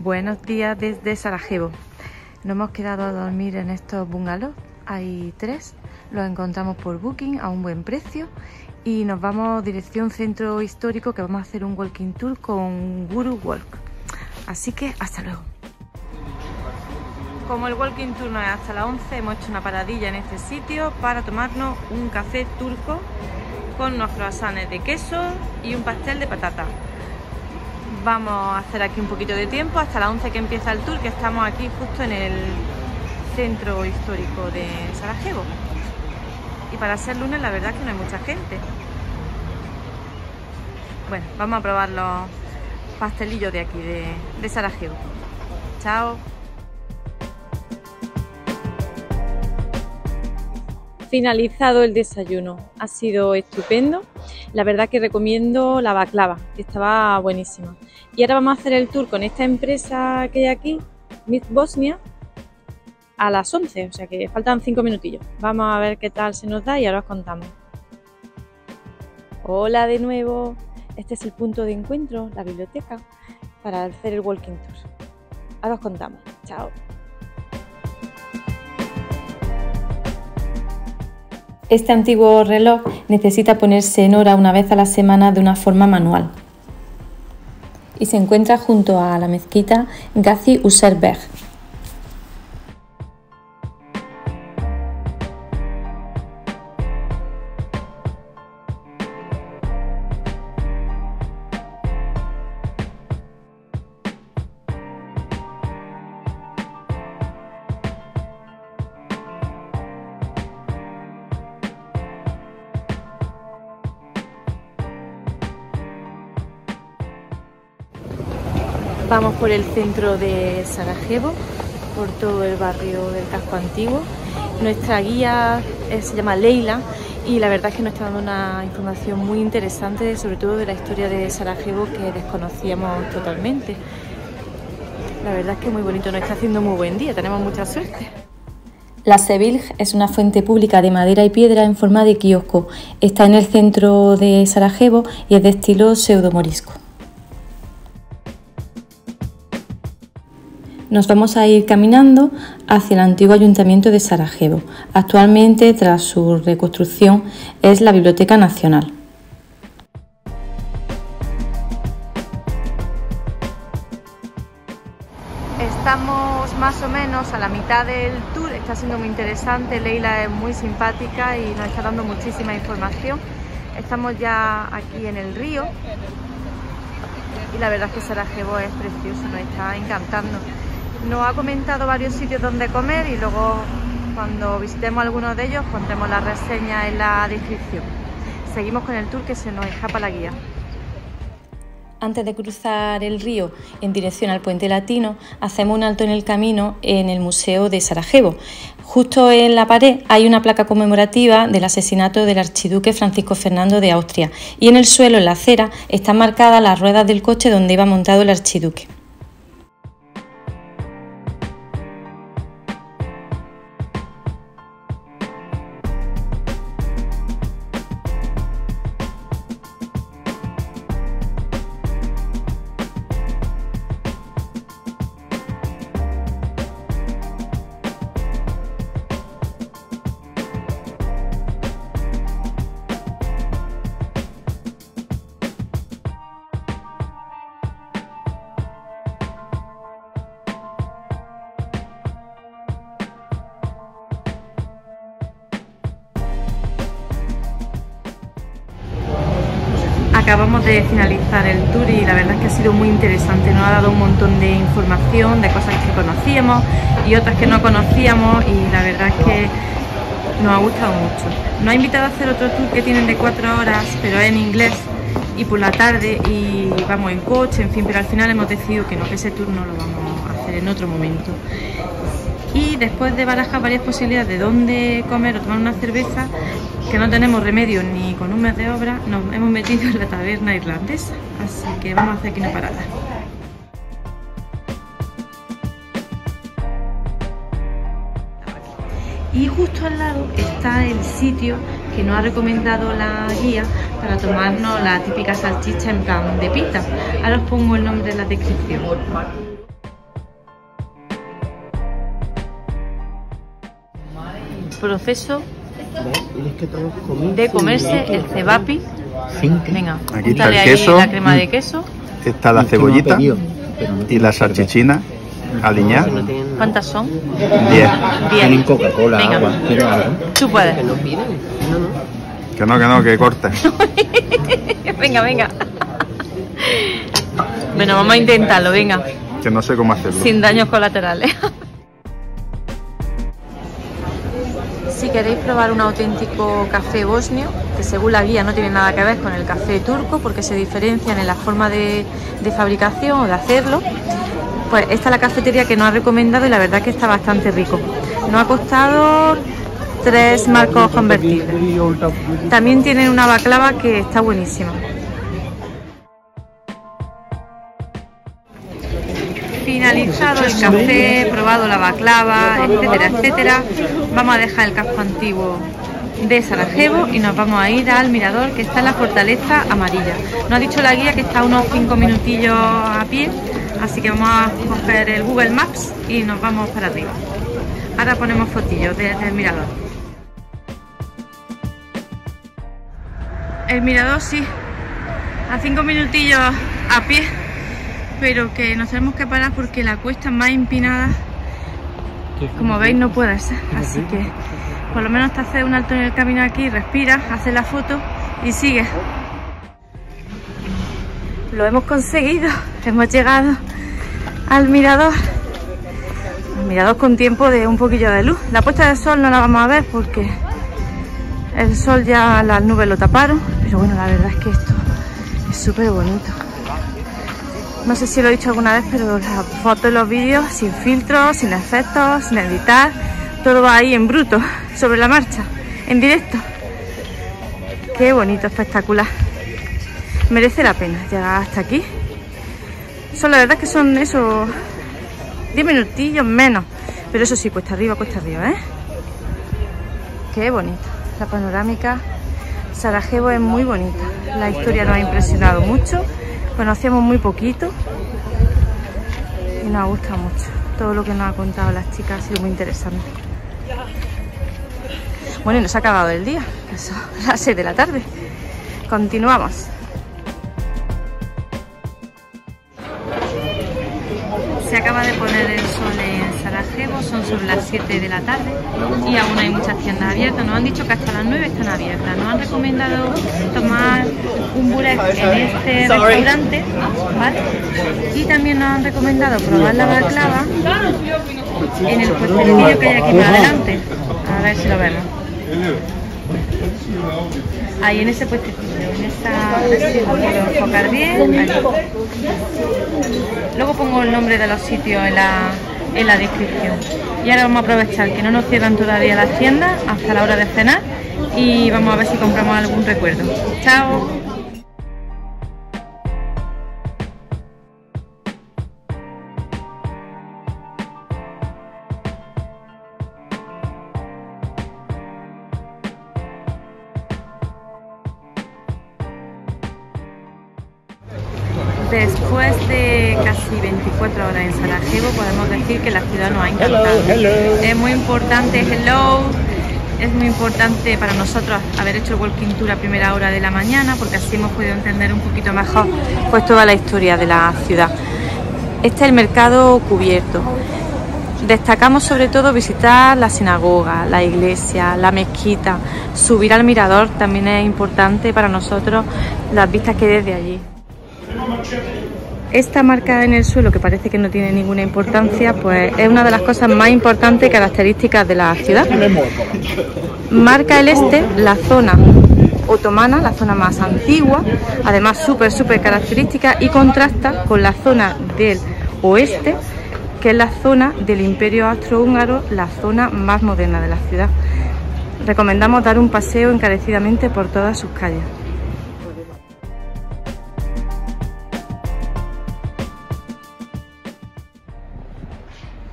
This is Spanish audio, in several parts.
Buenos días desde Sarajevo. Nos hemos quedado a dormir en estos bungalows. Hay 3. Los encontramos por Booking a un buen precio. Y nos vamos dirección centro histórico, que vamos a hacer un walking tour con Guru Walk. Así que hasta luego. Como el walking tour no es hasta las 11, hemos hecho una paradilla en este sitio para tomarnos un café turco con unos croissants de queso y un pastel de patata. Vamos a hacer aquí un poquito de tiempo hasta las 11 que empieza el tour, que estamos aquí justo en el centro histórico de Sarajevo. Y para ser lunes la verdad es que no hay mucha gente. Bueno, vamos a probar los pastelillos de aquí, de Sarajevo. Chao. Finalizado el desayuno, ha sido estupendo. La verdad que recomiendo la baklava, que estaba buenísima. Y ahora vamos a hacer el tour con esta empresa que hay aquí, Miss Bosnia, a las 11, o sea que faltan 5 minutillos. Vamos a ver qué tal se nos da y ahora os contamos. Hola de nuevo, este es el punto de encuentro, la biblioteca, para hacer el walking tour. Ahora os contamos, chao. Este antiguo reloj necesita ponerse en hora una vez a la semana de una forma manual y se encuentra junto a la mezquita Gazi Uzerberg. Vamos por el centro de Sarajevo, por todo el barrio del casco antiguo. Nuestra guía se llama Leila y la verdad es que nos está dando una información muy interesante, sobre todo de la historia de Sarajevo, que desconocíamos totalmente. La verdad es que muy bonito, nos está haciendo muy buen día, tenemos mucha suerte. La Sebilj es una fuente pública de madera y piedra en forma de kiosco. Está en el centro de Sarajevo y es de estilo pseudo-morisco. Nos vamos a ir caminando hacia el antiguo ayuntamiento de Sarajevo. Actualmente, tras su reconstrucción, es la Biblioteca Nacional. Estamos más o menos a la mitad del tour, está siendo muy interesante, Leila es muy simpática y nos está dando muchísima información. Estamos ya aquí en el río y la verdad es que Sarajevo es precioso, nos está encantando. Nos ha comentado varios sitios donde comer y luego cuando visitemos algunos de ellos pondremos la reseña en la descripción. Seguimos con el tour, que se nos escapa la guía. Antes de cruzar el río en dirección al Puente Latino, hacemos un alto en el camino en el Museo de Sarajevo. Justo en la pared hay una placa conmemorativa del asesinato del archiduque Francisco Fernando de Austria y en el suelo, en la acera, están marcadas las ruedas del coche donde iba montado el archiduque. Acabamos de finalizar el tour y la verdad es que ha sido muy interesante, nos ha dado un montón de información, de cosas que conocíamos y otras que no conocíamos y la verdad es que nos ha gustado mucho. Nos ha invitado a hacer otro tour que tienen de 4 horas, pero es en inglés y por la tarde y vamos en coche, en fin, pero al final hemos decidido que no, que ese tour no lo vamos a hacer en otro momento. Y después de barajar varias posibilidades de dónde comer o tomar una cerveza, que no tenemos remedio ni con un mes de obra, nos hemos metido en la taberna irlandesa, así que vamos a hacer aquí una parada. Y justo al lado está el sitio que nos ha recomendado la guía para tomarnos la típica salchicha en plan de pita. Ahora os pongo el nombre en la descripción. proceso de comerse el cebapi. Venga, aquí está el ahí queso, la crema de queso. está la cebollita y la salchichina aliñada. ¿Cuántas son? 10. Tienen Coca-Cola, Venga. agua. ¿Quieres algo? Tú puedes. Que no, que corte. Venga, venga. Bueno, vamos a intentarlo, venga. Que no sé cómo hacerlo. Sin daños colaterales. Si queréis probar un auténtico café bosnio, que según la guía no tiene nada que ver con el café turco porque se diferencian en la forma de fabricación o de hacerlo, pues esta es la cafetería que nos ha recomendado y la verdad que está bastante rico. Nos ha costado 3 marcos convertibles. También tienen una baklava que está buenísima. Finalizado el café, probado la baklava, etcétera, etcétera, vamos a dejar el casco antiguo de Sarajevo y nos vamos a ir al mirador que está en la Fortaleza Amarilla. Nos ha dicho la guía que está a unos 5 minutillos a pie, así que vamos a coger el Google Maps y nos vamos para arriba. Ahora ponemos fotillos desde el mirador. El mirador sí, a 5 minutillos a pie, pero que nos tenemos que parar porque la cuesta más empinada, como veis, no puede ser, así que por lo menos te haces un alto en el camino aquí, respiras, haces la foto y sigues. Lo hemos conseguido, hemos llegado al mirador con tiempo de un poquillo de luz. La puesta de sol no la vamos a ver porque el sol ya las nubes lo taparon, pero bueno, la verdad es que esto es súper bonito. No sé si lo he dicho alguna vez, pero las fotos y los vídeos sin filtros, sin efectos, sin editar, todo va ahí en bruto, sobre la marcha, en directo. Qué bonito, espectacular. Merece la pena llegar hasta aquí. La verdad es que son esos 10 minutillos menos, pero eso sí, cuesta arriba, ¿eh? Qué bonito. La panorámica. Sarajevo es muy bonita. La historia nos ha impresionado mucho. Conocemos muy poquito y nos gusta mucho. Todo lo que nos ha contado las chicas ha sido muy interesante. Bueno, y nos ha acabado el día, que son las 6 de la tarde. Continuamos. Se acaba de poner el sol en Sarajevo, son sobre las 7 de la tarde y aún hay muchas tiendas abiertas. Nos han dicho que hasta las 9 están abiertas. Nos han recomendado tomar un burek en este restaurante, ¿vale? Y también nos han recomendado probar la baklava en el puestecillo que hay aquí por adelante. A ver si lo vemos. Ahí en ese puestecillo, en esa, a ver si lo puedo enfocar bien. Ahí. Luego pongo el nombre de los sitios en la descripción. Y ahora vamos a aprovechar que no nos cierran todavía las tiendas hasta la hora de cenar y vamos a ver si compramos algún recuerdo. ¡Chao! Después de casi 24 horas en Sarajevo, podemos decir que la ciudad nos ha encantado. Es muy importante, es muy importante para nosotros haber hecho el walking tour a primera hora de la mañana, porque así hemos podido entender un poquito mejor pues toda la historia de la ciudad. Este es el mercado cubierto. Destacamos sobre todo visitar la sinagoga, la iglesia, la mezquita, subir al mirador también es importante para nosotros, las vistas que hay desde allí. Esta marca en el suelo, que parece que no tiene ninguna importancia, pues es una de las cosas más importantes y características de la ciudad. Marca el este, la zona otomana, la zona más antigua, además súper característica, y contrasta con la zona del oeste, que es la zona del Imperio Austrohúngaro, la zona más moderna de la ciudad. Recomendamos dar un paseo encarecidamente por todas sus calles.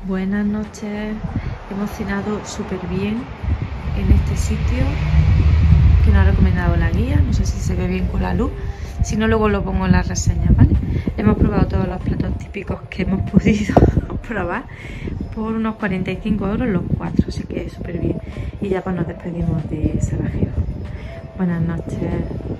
Buenas noches, hemos cenado súper bien en este sitio que nos ha recomendado la guía, no sé si se ve bien con la luz, si no luego lo pongo en las reseñas, ¿vale? Hemos probado todos los platos típicos que hemos podido probar, por unos 45 € los 4, así que súper bien. Y ya pues nos despedimos de Sarajevo. Buenas noches.